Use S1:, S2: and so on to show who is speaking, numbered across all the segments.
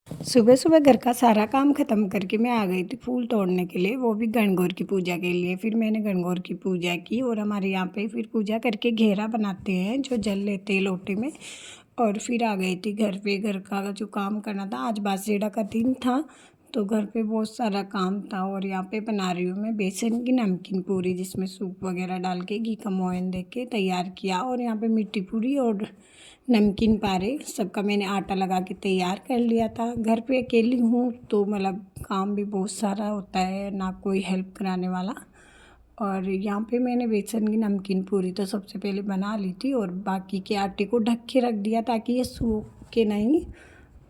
S1: सुबह सुबह घर का सारा काम ख़त्म करके मैं आ गई थी फूल तोड़ने के लिए, वो भी गणगौर की पूजा के लिए। फिर मैंने गणगौर की पूजा की और हमारे यहाँ पे फिर पूजा करके घेरा बनाते हैं जो जल लेते हैं लोटे में। और फिर आ गई थी घर पे, घर का जो काम करना था। आज बासेड़ा का दिन था तो घर पे बहुत सारा काम था। और यहाँ पे बना रही हूँ मैं बेसन की नमकीन पूरी, जिसमें सूप वगैरह डाल के घी का मोयन दे के तैयार किया। और यहाँ पे मिट्टी पूरी और नमकीन पारे सबका मैंने आटा लगा के तैयार कर लिया था। घर पे अकेली हूँ तो मतलब काम भी बहुत सारा होता है, ना कोई हेल्प कराने वाला। और यहाँ पे मैंने बेसन की नमकीन पूरी तो सबसे पहले बना ली थी और बाकी के आटे को ढक के रख दिया ताकि ये सूख के नहीं।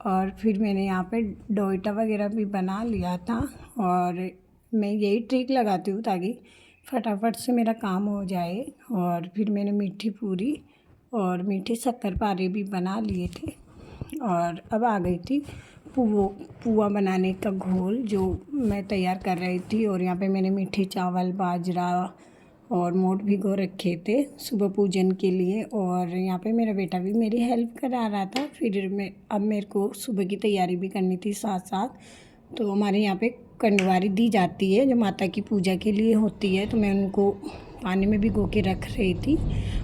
S1: और फिर मैंने यहाँ पे डोइटा वगैरह भी बना लिया था। और मैं यही ट्रिक लगाती हूँ ताकि फटाफट से मेरा काम हो जाए। और फिर मैंने मीठी पूरी और मीठे शक्करपारे भी बना लिए थे। और अब आ गई थी पुआ बनाने का घोल जो मैं तैयार कर रही थी। और यहाँ पे मैंने मीठे चावल, बाजरा और मोठ भिगो रखे थे सुबह पूजन के लिए। और यहाँ पे मेरा बेटा भी मेरी हेल्प करा रहा था। फिर अब मेरे को सुबह की तैयारी भी करनी थी साथ साथ। तो हमारे यहाँ पे कंडवारी दी जाती है जो माता की पूजा के लिए होती है, तो मैं उनको पानी में भिगो के रख रही थी।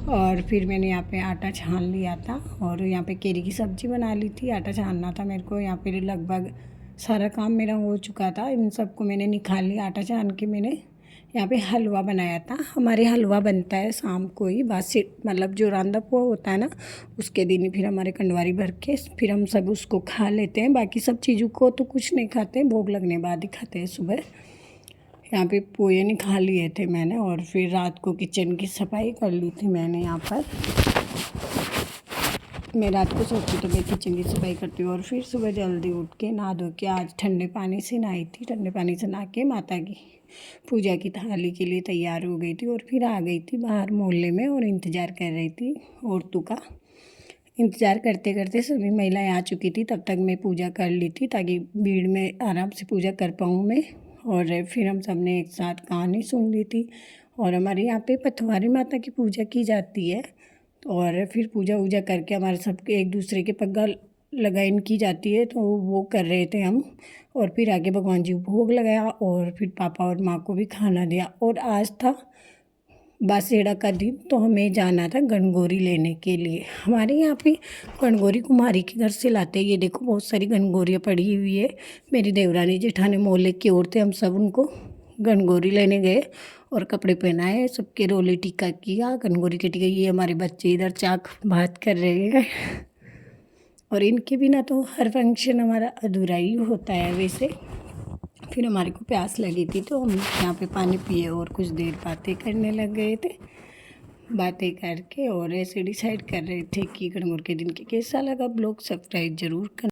S1: और फिर मैंने यहाँ पे आटा छान लिया था और यहाँ पे केरी की सब्ज़ी बना ली थी। आटा छानना था मेरे को। यहाँ पे लगभग सारा काम मेरा हो चुका था, इन सबको मैंने निकाल लिया। आटा छान के मैंने यहाँ पे हलवा बनाया था। हमारे हलवा बनता है शाम को ही, बासी मतलब जो रांदा पुआ होता है ना, उसके दिन ही फिर हमारे कंडवारी भर के फिर हम सब उसको खा लेते हैं। बाकी सब चीज़ों को तो कुछ नहीं खाते, भोग लगने बाद ही खाते हैं सुबह। यहाँ पे पोहे निकाल लिए थे मैंने और फिर रात को किचन की सफाई कर ली थी मैंने। यहाँ पर मैं रात को सोची तो मैं किचन की सफाई करती हूँ। और फिर सुबह जल्दी उठ के नहा धो के आज ठंडे पानी से नहाई थी। ठंडे पानी से नहा के माता की पूजा की थाली के लिए तैयार हो गई थी। और फिर आ गई थी बाहर मोहल्ले में और इंतज़ार कर रही थी औरतों का। इंतज़ार करते करते सभी महिलाएं आ चुकी थी, तब तक मैं पूजा कर ली थी ताकि भीड़ में आराम से पूजा कर पाऊँ मैं। और फिर हम सब ने एक साथ कहानी सुन ली थी। और हमारे यहाँ पे पथवारी माता की पूजा की जाती है। और फिर पूजा वूजा करके हमारे सबके एक दूसरे के पग्गा लगाइन की जाती है, तो वो कर रहे थे हम। और फिर आगे भगवान जी को भोग लगाया और फिर पापा और माँ को भी खाना दिया। और आज था बासेड़ा का दिन, तो हमें जाना था गणगौरी लेने के लिए। हमारे यहाँ पे गणगौरी कुम्हारी के घर से लाते हैं। ये देखो बहुत सारी गणगौरियाँ पड़ी हुई है। मेरी देवरानी जेठानी मोहल्ले की औरतें हम सब उनको गणगौरी लेने गए और कपड़े पहनाए, सबके रोले टीका किया, गणगौरी के टीका। ये हमारे बच्चे इधर चाक बात कर रहे हैं और इनके बिना तो हर फंक्शन हमारा अधूरा ही होता है वैसे। फिर हमारे को प्यास लगी थी तो हम यहाँ पे पानी पिए और कुछ देर बातें करने लग गए थे। बातें करके और ऐसे डिसाइड कर रहे थे कि गणगौर के दिन के कैसा लगा ब्लॉग। सब्सक्राइब जरूर करना।